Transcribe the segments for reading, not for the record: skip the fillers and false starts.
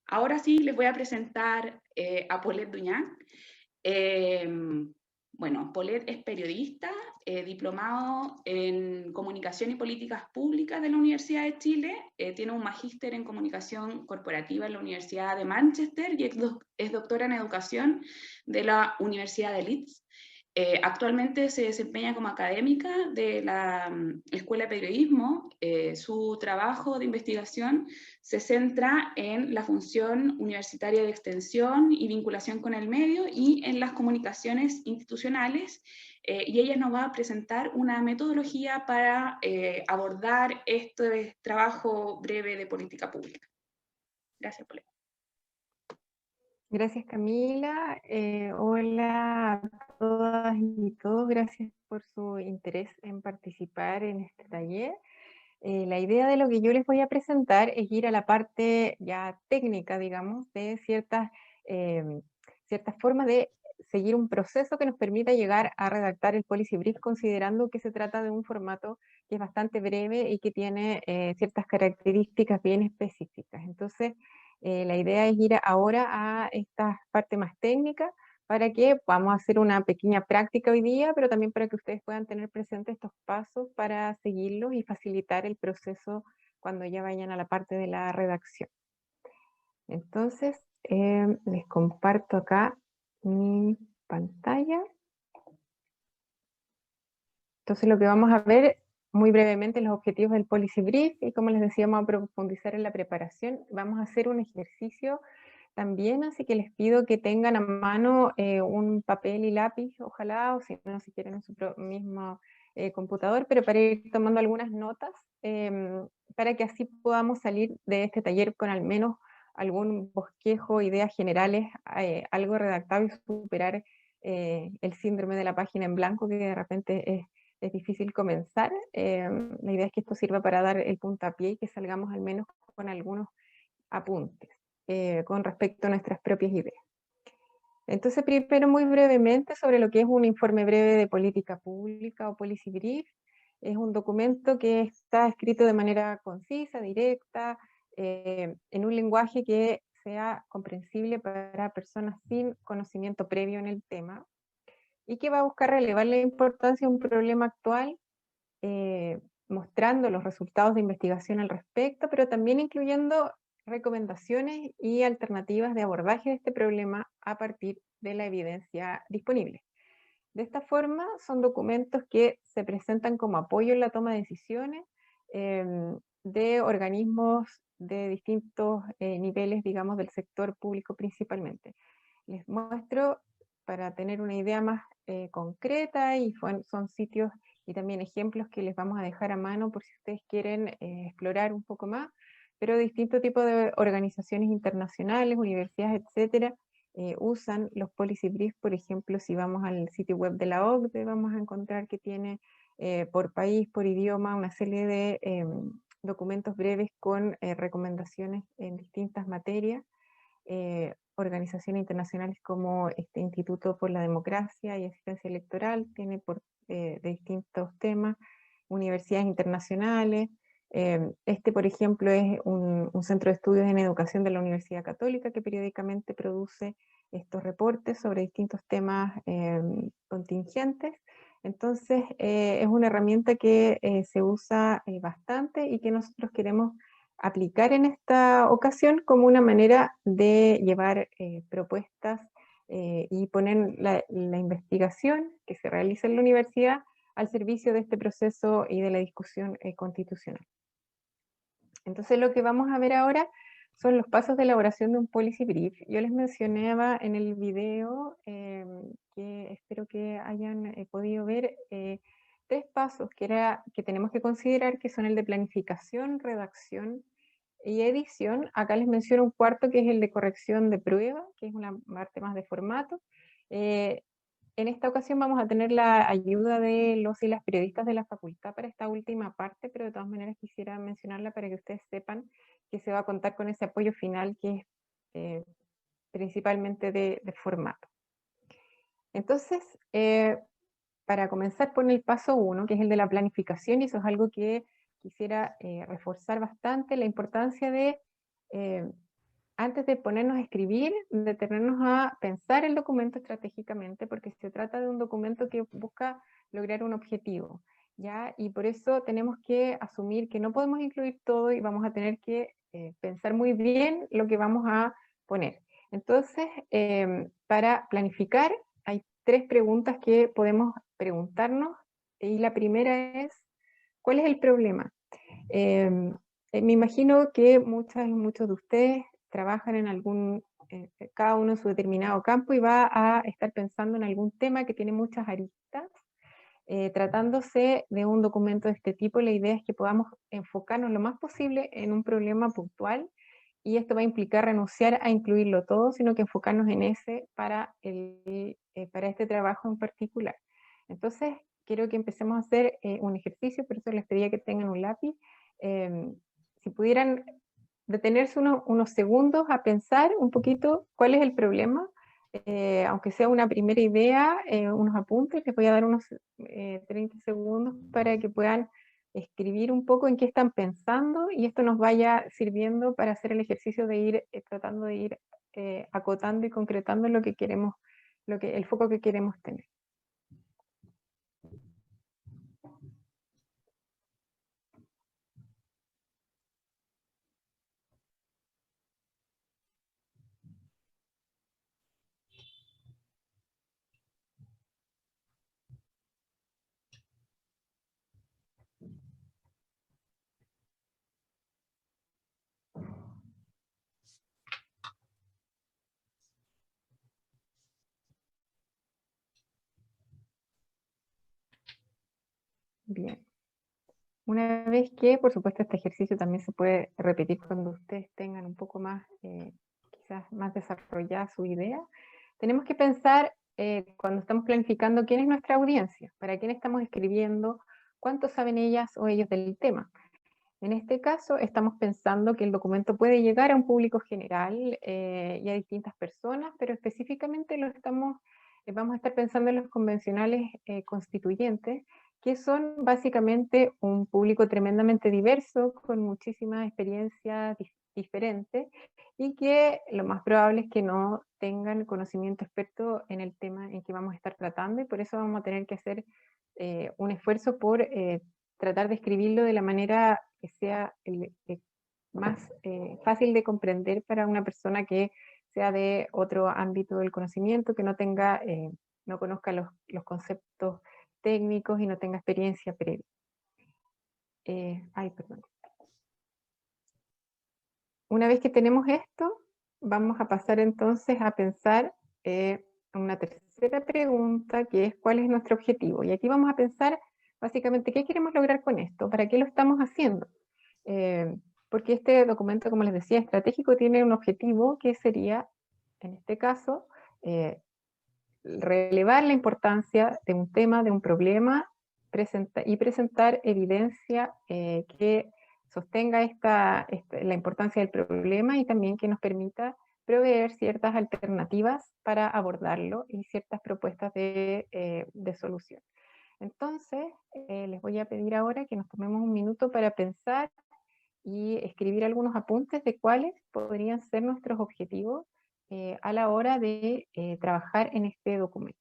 Ahora sí les voy a presentar a Paulette Duñán. Bueno, Paulette es periodista, diplomado en Comunicación y Políticas Públicas de la Universidad de Chile, tiene un magíster en Comunicación Corporativa en la Universidad de Manchester y es doctora en Educación de la Universidad de Leeds. Actualmente se desempeña como académica de la Escuela de Periodismo. Su trabajo de investigación se centra en la función universitaria de extensión y vinculación con el medio y en las comunicaciones institucionales. Y ella nos va a presentar una metodología para abordar este trabajo breve de política pública. Gracias, Paulette. Gracias, Camila. Hola a todas y todos. Gracias por su interés en participar en este taller. La idea de lo que yo les voy a presentar es ir a la parte ya técnica, digamos, de ciertas formas de seguir un proceso que nos permita llegar a redactar el policy brief, considerando que se trata de un formato que es bastante breve y que tiene ciertas características bien específicas. Entonces, la idea es ir ahora a esta parte más técnica para que vamos a hacer una pequeña práctica hoy día, pero también para que ustedes puedan tener presentes estos pasos para seguirlos y facilitar el proceso cuando ya vayan a la parte de la redacción. Entonces, les comparto acá mi pantalla. Entonces, lo que vamos a ver muy brevemente los objetivos del Policy Brief y como les decía, vamos a profundizar en la preparación. Vamos a hacer un ejercicio también, así que les pido que tengan a mano un papel y lápiz, ojalá, o si no, si quieren en su mismo computador, pero para ir tomando algunas notas, para que así podamos salir de este taller con al menos algún bosquejo, ideas generales, algo redactado y superar el síndrome de la página en blanco, que de repente es difícil comenzar. La idea es que esto sirva para dar el puntapié y que salgamos al menos con algunos apuntes con respecto a nuestras propias ideas. Entonces, primero muy brevemente sobre lo que es un informe breve de política pública o policy brief. Es un documento que está escrito de manera concisa, directa, en un lenguaje que sea comprensible para personas sin conocimiento previo en el tema y que va a buscar relevar la importancia de un problema actual, mostrando los resultados de investigación al respecto, pero también incluyendo recomendaciones y alternativas de abordaje de este problema a partir de la evidencia disponible. De esta forma, son documentos que se presentan como apoyo en la toma de decisiones de organismos de distintos niveles, digamos, del sector público principalmente. Les muestro para tener una idea más concreta y son sitios y también ejemplos que les vamos a dejar a mano por si ustedes quieren explorar un poco más, pero distintos tipos de organizaciones internacionales, universidades, etcétera, usan los policy briefs. Por ejemplo, si vamos al sitio web de la OCDE, vamos a encontrar que tiene por país, por idioma, una serie de documentos breves con recomendaciones en distintas materias. Organizaciones internacionales como este Instituto por la Democracia y Asistencia Electoral tiene de distintos temas, universidades internacionales. Por ejemplo, es un centro de estudios en educación de la Universidad Católica que periódicamente produce estos reportes sobre distintos temas contingentes. Entonces, es una herramienta que se usa bastante y que nosotros queremos aplicar en esta ocasión como una manera de llevar propuestas y poner la investigación que se realiza en la universidad al servicio de este proceso y de la discusión constitucional. Entonces lo que vamos a ver ahora son los pasos de elaboración de un policy brief. Yo les mencionaba en el video, que espero que hayan podido ver, tres pasos que tenemos que considerar, que son el de planificación, redacción y edición. Acá les menciono un cuarto, que es el de corrección de prueba, que es una parte más de formato. En esta ocasión vamos a tener la ayuda de los y las periodistas de la facultad para esta última parte, pero de todas maneras quisiera mencionarla para que ustedes sepan que se va a contar con ese apoyo final, que es principalmente de formato. Entonces, para comenzar por el paso 1, que es el de la planificación, y eso es algo que quisiera reforzar bastante, la importancia de antes de ponernos a escribir, detenernos a pensar el documento estratégicamente, porque se trata de un documento que busca lograr un objetivo, ¿ya? Y por eso tenemos que asumir que no podemos incluir todo y vamos a tener que pensar muy bien lo que vamos a poner. Entonces, para planificar, hay 3 preguntas que podemos preguntarnos, y la primera es, ¿cuál es el problema? Me imagino que muchas y muchos de ustedes trabajan en cada uno en su determinado campo y va a estar pensando en algún tema que tiene muchas aristas. Tratándose de un documento de este tipo, la idea es que podamos enfocarnos lo más posible en un problema puntual, y esto va a implicar renunciar a incluirlo todo, sino que enfocarnos en ese para este trabajo en particular. Entonces, quiero que empecemos a hacer un ejercicio, por eso les pedía que tengan un lápiz. Si pudieran detenerse unos segundos a pensar un poquito cuál es el problema, aunque sea una primera idea, unos apuntes, les voy a dar unos 30 segundos para que puedan escribir un poco en qué están pensando, y esto nos vaya sirviendo para hacer el ejercicio de ir tratando de ir acotando y concretando lo que queremos, el foco que queremos tener. Bien. Una vez que, por supuesto, este ejercicio también se puede repetir cuando ustedes tengan un poco más, quizás más desarrollada su idea, tenemos que pensar cuando estamos planificando quién es nuestra audiencia, para quién estamos escribiendo, cuánto saben ellas o ellos del tema. En este caso, estamos pensando que el documento puede llegar a un público general y a distintas personas, pero específicamente vamos a estar pensando en los convencionales constituyentes, que son básicamente un público tremendamente diverso, con muchísimas experiencias diferentes, y que lo más probable es que no tengan conocimiento experto en el tema en que vamos a estar tratando, y por eso vamos a tener que hacer un esfuerzo por tratar de escribirlo de la manera que sea más fácil de comprender para una persona que sea de otro ámbito del conocimiento, que no conozca los conceptos técnicos y no tenga experiencia previa. Perdón. Una vez que tenemos esto, vamos a pasar entonces a pensar una tercera pregunta, que es ¿cuál es nuestro objetivo? Y aquí vamos a pensar básicamente qué queremos lograr con esto, para qué lo estamos haciendo. Porque este documento, como les decía, estratégico, tiene un objetivo que sería, en este caso, relevar la importancia de un tema, de un problema, y presentar evidencia que sostenga la importancia del problema, y también que nos permita proveer ciertas alternativas para abordarlo y ciertas propuestas de solución. Entonces, les voy a pedir ahora que nos tomemos un minuto para pensar y escribir algunos apuntes de cuáles podrían ser nuestros objetivos a la hora de trabajar en este documento.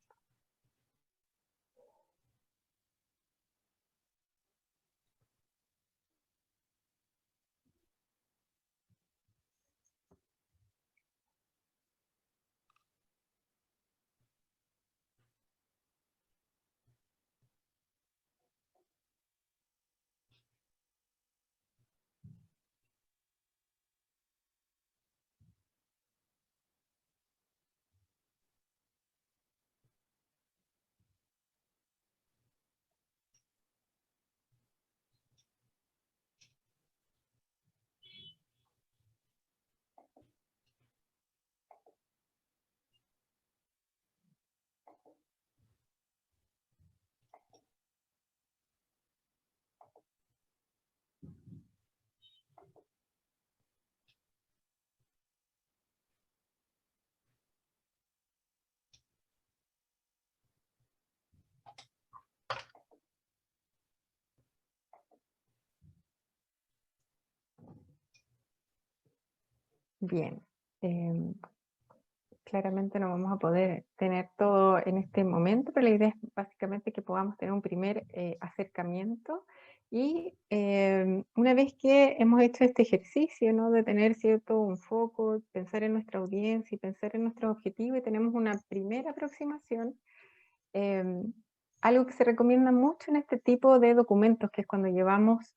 Bien, Claramente no vamos a poder tener todo en este momento, pero la idea es básicamente que podamos tener un primer acercamiento y una vez que hemos hecho este ejercicio, ¿no? De tener cierto un foco, pensar en nuestra audiencia y pensar en nuestros objetivos y tenemos una primera aproximación, algo que se recomienda mucho en este tipo de documentos, que es cuando llevamos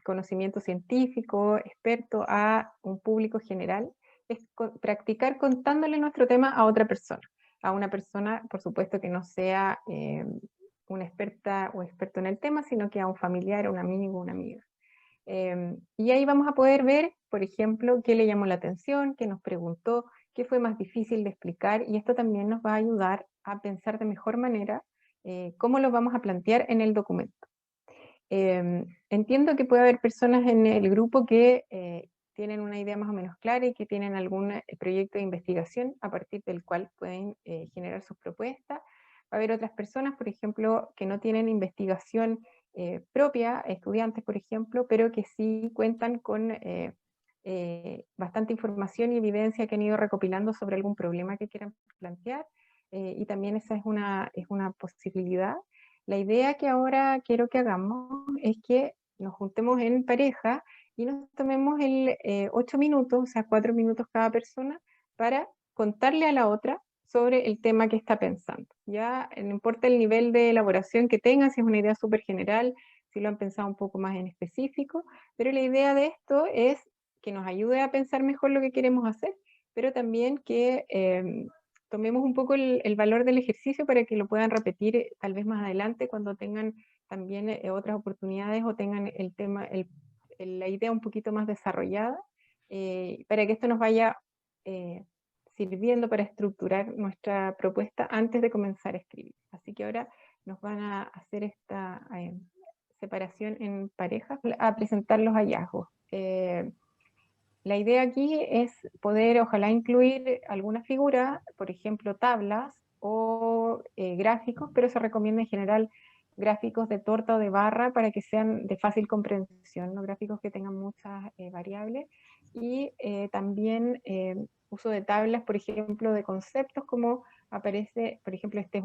conocimiento científico, experto a un público general, es practicar contándole nuestro tema a otra persona, a una persona, por supuesto, que no sea una experta o experto en el tema, sino que a un familiar, un amigo, una amiga. Y ahí vamos a poder ver, por ejemplo, qué le llamó la atención, qué nos preguntó, qué fue más difícil de explicar, y esto también nos va a ayudar a pensar de mejor manera cómo lo vamos a plantear en el documento. Entiendo que puede haber personas en el grupo que tienen una idea más o menos clara y que tienen algún proyecto de investigación a partir del cual pueden generar sus propuestas. Va a haber otras personas, por ejemplo, que no tienen investigación propia, estudiantes, por ejemplo, pero que sí cuentan con bastante información y evidencia que han ido recopilando sobre algún problema que quieran plantear, y también esa es una posibilidad. La idea que ahora quiero que hagamos es que nos juntemos en pareja y nos tomemos 8 minutos, o sea, 4 minutos cada persona, para contarle a la otra sobre el tema que está pensando. Ya no importa el nivel de elaboración que tengan, si es una idea súper general, si lo han pensado un poco más en específico, pero la idea de esto es que nos ayude a pensar mejor lo que queremos hacer, pero también que tomemos un poco el valor del ejercicio para que lo puedan repetir tal vez más adelante cuando tengan también otras oportunidades o tengan el tema, la idea un poquito más desarrollada, para que esto nos vaya sirviendo para estructurar nuestra propuesta antes de comenzar a escribir. Así que ahora nos van a hacer esta separación en parejas, a presentar los hallazgos. La idea aquí es poder, ojalá, incluir alguna figura, por ejemplo, tablas o gráficos, pero se recomienda en general gráficos de torta o de barra para que sean de fácil comprensión, ¿no? Gráficos que tengan muchas variables, y también uso de tablas, por ejemplo, de conceptos, como aparece, por ejemplo, este es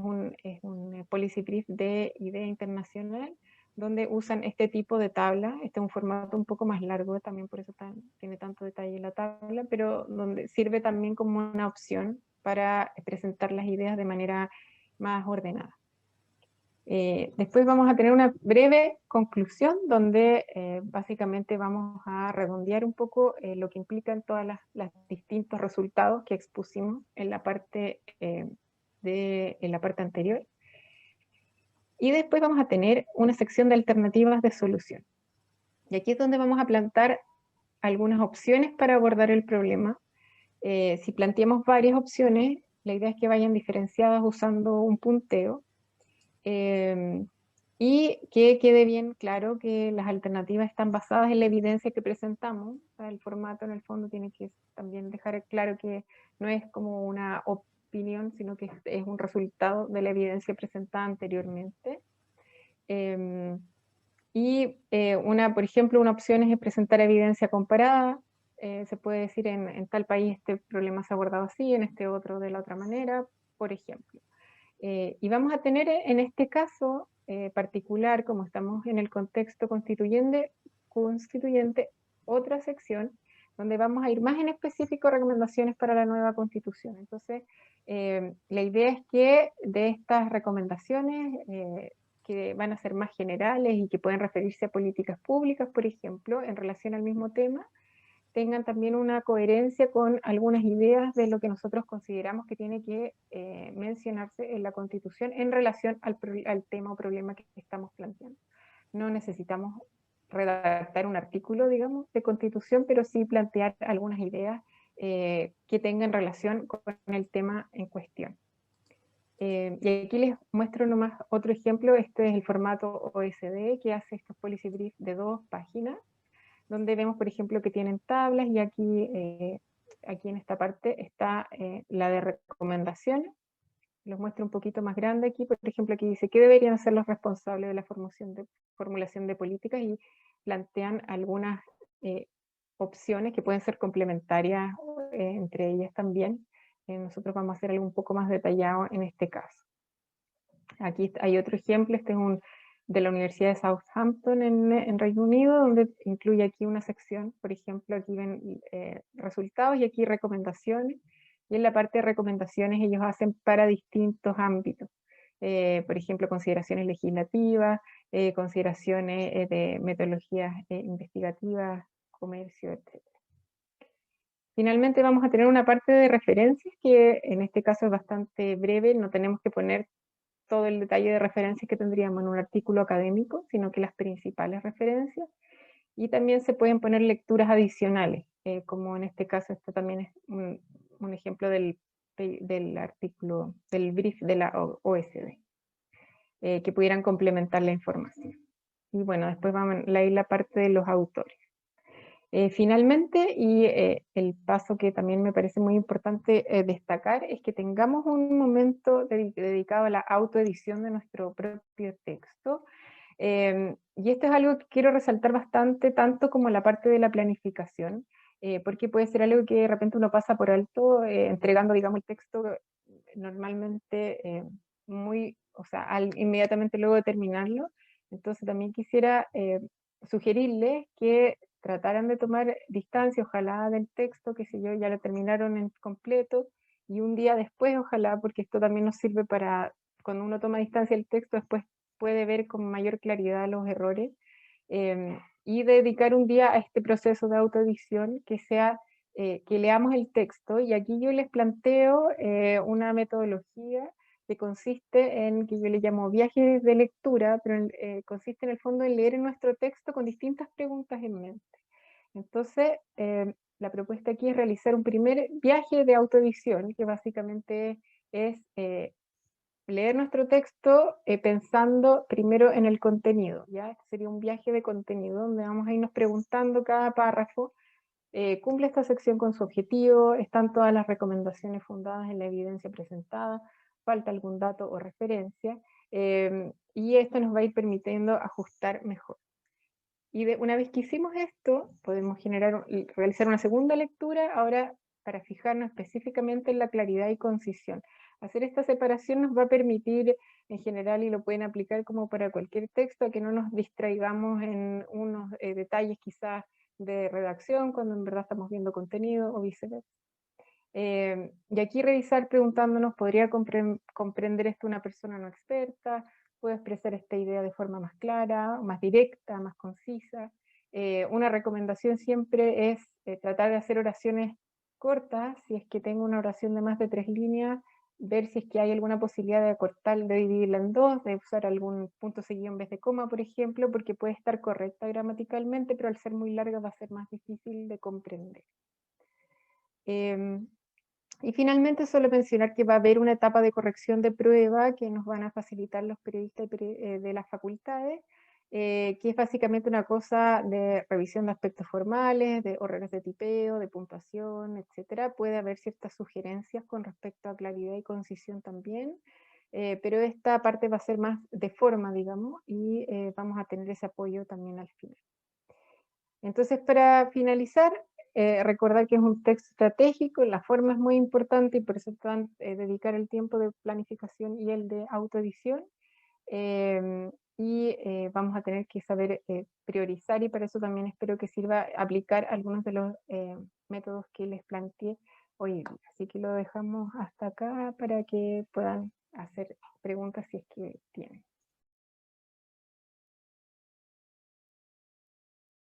un policy brief de idea internacional, donde usan este tipo de tabla. Este es un formato un poco más largo, también por eso tiene tanto detalle la tabla, pero donde sirve también como una opción para presentar las ideas de manera más ordenada. Después vamos a tener una breve conclusión donde básicamente vamos a redondear un poco lo que implican todos los distintos resultados que expusimos en la parte, en la parte anterior. Y después vamos a tener una sección de alternativas de solución. Y aquí es donde vamos a plantear algunas opciones para abordar el problema. Si planteamos varias opciones, la idea es que vayan diferenciadas usando un punteo, y que quede bien claro que las alternativas están basadas en la evidencia que presentamos. O sea, el formato en el fondo tiene que también dejar claro que no es como una opinión, sino que es un resultado de la evidencia presentada anteriormente. Por ejemplo, una opción es presentar evidencia comparada. Se puede decir en tal país este problema se ha abordado así, en este otro de la otra manera, por ejemplo. Y vamos a tener en este caso particular, como estamos en el contexto constituyente, otra sección donde vamos a ir más en específico recomendaciones para la nueva constitución. Entonces, la idea es que de estas recomendaciones, que van a ser más generales y que pueden referirse a políticas públicas, por ejemplo, en relación al mismo tema, tengan también una coherencia con algunas ideas de lo que nosotros consideramos que tiene que mencionarse en la Constitución en relación al tema o problema que estamos planteando. No necesitamos redactar un artículo, digamos, de Constitución, pero sí plantear algunas ideas que tengan relación con el tema en cuestión. Y aquí les muestro nomás otro ejemplo. Este es el formato OSD, que hace estos policy briefs de 2 páginas, donde vemos, por ejemplo, que tienen tablas, y aquí en esta parte está la de recomendaciones. Los muestro un poquito más grande aquí. Por ejemplo, aquí dice ¿qué deberían hacer los responsables de la formulación de políticas? Y plantean algunas opciones que pueden ser complementarias entre ellas también. Nosotros vamos a hacer algo un poco más detallado en este caso. Aquí hay otro ejemplo, este es de la Universidad de Southampton en Reino Unido, donde incluye aquí una sección, por ejemplo, aquí ven resultados y aquí recomendaciones, y en la parte de recomendaciones ellos hacen para distintos ámbitos. Por ejemplo, consideraciones legislativas, consideraciones de metodologías investigativas, comercio, etc. Finalmente vamos a tener una parte de referencias que en este caso es bastante breve, no tenemos que poner todo el detalle de referencias que tendríamos en un artículo académico, sino que las principales referencias. Y también se pueden poner lecturas adicionales, como en este caso esto también es un ejemplo del artículo, del brief de la OSD, que pudieran complementar la información. Y bueno, después vamos a leer la parte de los autores. Finalmente, y el paso que también me parece muy importante destacar, es que tengamos un momento dedicado a la autoedición de nuestro propio texto. Y esto es algo que quiero resaltar bastante, tanto como la parte de la planificación, porque puede ser algo que de repente uno pasa por alto, entregando, digamos, el texto normalmente o sea, inmediatamente luego de terminarlo. Entonces también quisiera sugerirles que trataran de tomar distancia, ojalá del texto, que si yo ya lo terminaron en completo, y un día después, ojalá, porque esto también nos sirve para, cuando uno toma distancia del texto, después puede ver con mayor claridad los errores, y dedicar un día a este proceso de autoedición que sea, que leamos el texto, y aquí yo les planteo una metodología que consiste en, que yo le llamo viajes de lectura, pero consiste en el fondo en leer nuestro texto con distintas preguntas en mente. Entonces, la propuesta aquí es realizar un primer viaje de autoedición, que básicamente es leer nuestro texto pensando primero en el contenido, ¿ya? Este sería un viaje de contenido, donde vamos a irnos preguntando cada párrafo, ¿cumple esta sección con su objetivo? ¿Están todas las recomendaciones fundadas en la evidencia presentada? ¿Falta algún dato o referencia? Y esto nos va a ir permitiendo ajustar mejor. Y una vez que hicimos esto, podemos realizar una segunda lectura, ahora para fijarnos específicamente en la claridad y concisión. Hacer esta separación nos va a permitir, en general, y lo pueden aplicar como para cualquier texto, que no nos distraigamos en unos detalles quizás de redacción, cuando en verdad estamos viendo contenido o viceversa. Y aquí revisar preguntándonos, ¿podría comprender esto una persona no experta? ¿Puedo expresar esta idea de forma más clara, más directa, más concisa? Una recomendación siempre es tratar de hacer oraciones cortas. Si es que tengo una oración de más de 3 líneas, ver si es que hay alguna posibilidad de acortar, de dividirla en dos, de usar algún punto seguido en vez de coma, por ejemplo, porque puede estar correcta gramaticalmente, pero al ser muy larga va a ser más difícil de comprender. Y finalmente solo mencionar que va a haber una etapa de corrección de prueba que nos van a facilitar los periodistas de las facultades, que es básicamente una cosa de revisión de aspectos formales, de errores de tipeo, de puntuación, etc. Puede haber ciertas sugerencias con respecto a claridad y concisión también, pero esta parte va a ser más de forma, digamos, y vamos a tener ese apoyo también al final. Entonces, para finalizar, recordar que es un texto estratégico, la forma es muy importante y por eso van a dedicar el tiempo de planificación y el de autoedición. Vamos a tener que saber priorizar, y para eso también espero que sirva aplicar algunos de los métodos que les planteé hoy día. Así que lo dejamos hasta acá para que puedan hacer preguntas si es que tienen.